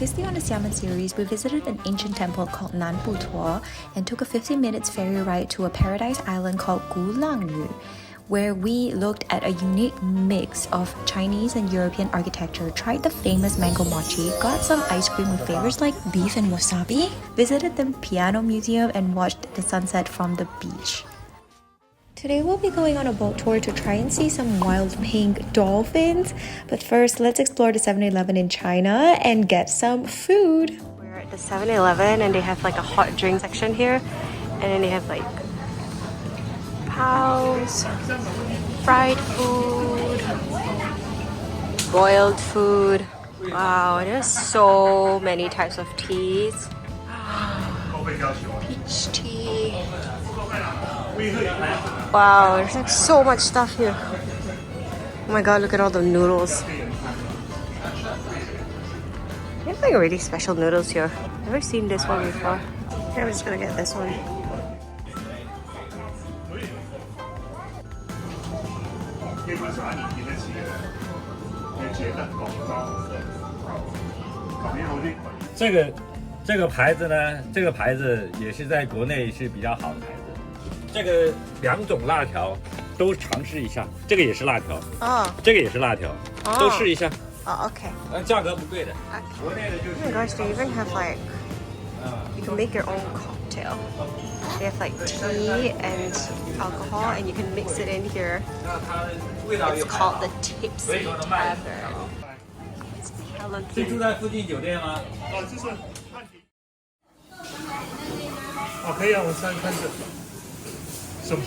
Previously on the Xiamen series, we visited an ancient temple called Nanbu Tuo and took a 15 minutes ferry ride to a paradise island called Gulangyu, where we looked at a unique mix of Chinese and European architecture, tried the famous mango mochi, got some ice cream with flavors like beef and wasabi, visited the piano museum, and watched the sunset from the beach. Today we'll be going on a boat tour to try and see some wild pink dolphins. But first, let's explore the 7-Eleven in China and get some food. We're at the 7-Eleven and they have like a hot drink section here. And then they have like paos, fried food, boiled food. Wow, there's so many types of teas. Peach tea. Wow, there's like so much stuff here. Oh my god, look at all the noodles. They have like really special noodles here. Never seen this one before. Okay, I'm just gonna get this one.这个牌子呢，这个牌子也是在国内是比较好的牌子。这个两种辣条都尝试一下，这个也是辣条，这个也是辣条，都试一下。Okay. 价格不贵的。国内的就是。Oh my gosh, they even have like you can make your own cocktail. They have like tea and alcohol, and you can mix it in here. It's called the Tipsy Tavern. 是住在附近酒店吗？就是。可以啊，我看这。什么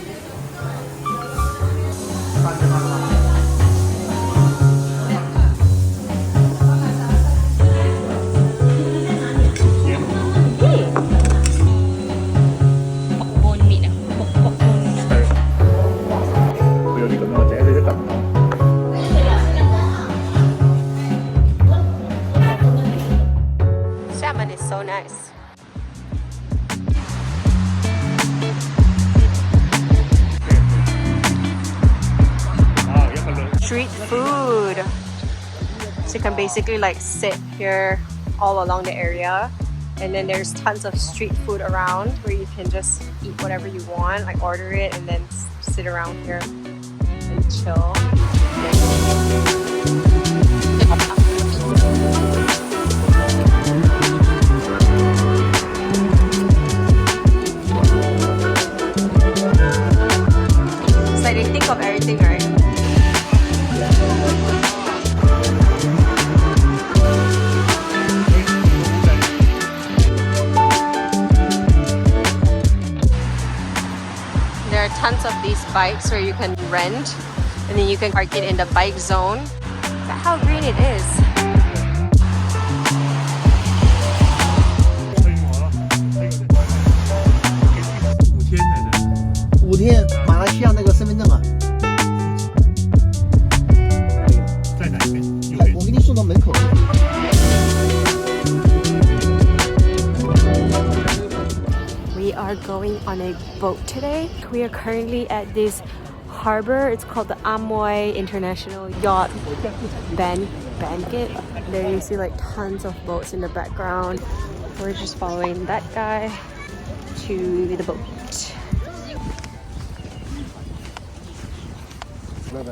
？Xiamen is so nice. Street food. So you can basically like sit here all along the area, and then there's tons of street food around where you can just eat whatever you want, like order it and then sit around here and chill. It's like they think of everything, right? There are tons of these bikes where you can rent, and then you can park it in the bike zone. Look at how green it is. 5天，马来西亚那个身份证啊。在哪边？我给你送到门口。We are going on a boat today. We are currently at this harbor. It's called the Amoy International Yacht Banquet. There you see like tons of boats in the background. We're just following that guy to the boat. 这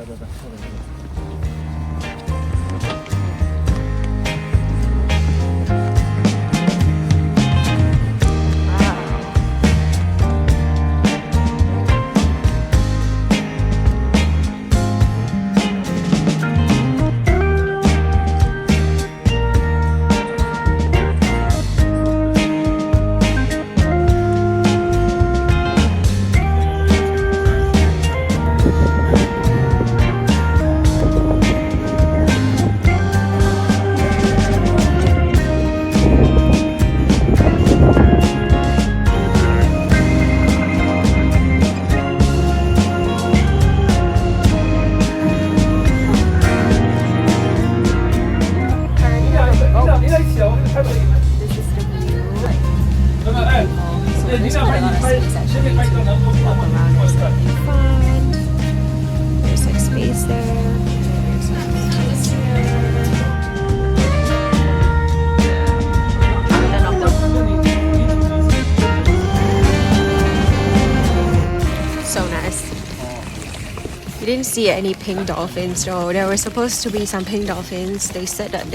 didn't see any pink dolphins though. There were supposed to be some pink dolphins. They said that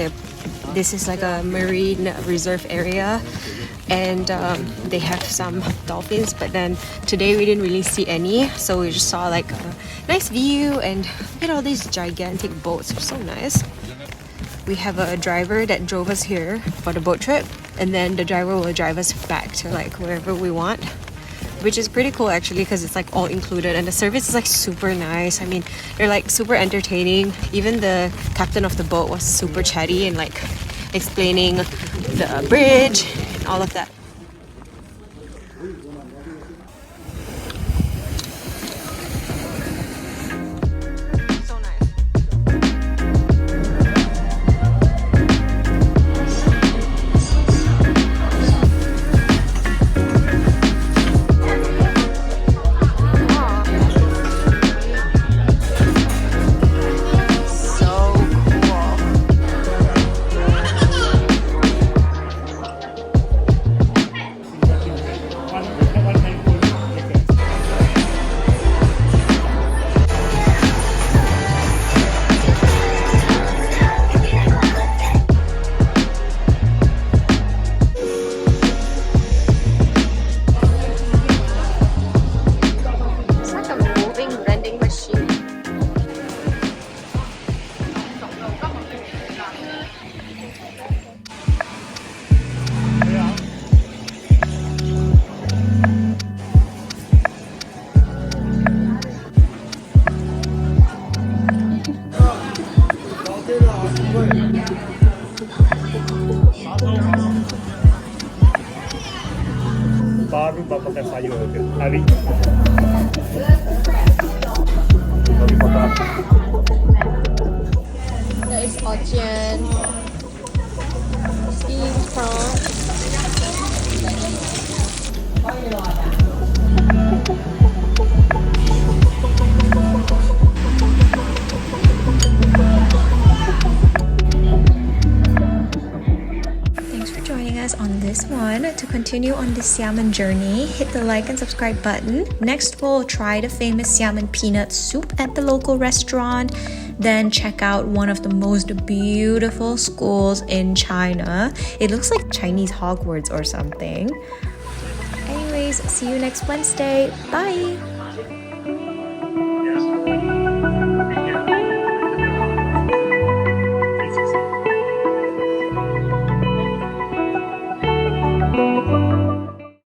this is like a marine reserve area and they have some dolphins, but then today we didn't really see any, so we just saw like a nice view and look at all these gigantic boats. They're so nice. We have a driver that drove us here for the boat trip, and then the driver will drive us back to like wherever we want, which is pretty cool actually because it's like all included and the service is like super nice. I mean, they're like super entertaining. Even the captain of the boat was super chatty and like explaining the bridge and all of that. baru pakai sayur ke hari. There is Ocean, steamed prawns. Thanks for joining us on this one. To continue on this Xiamen journey, hit the like and subscribe button. Next, we'll try the famous Xiamen peanut soup at the local restaurant. Then check out one of the most beautiful schools in China. It looks like Chinese Hogwarts or something. Anyways, see you next Wednesday. Bye!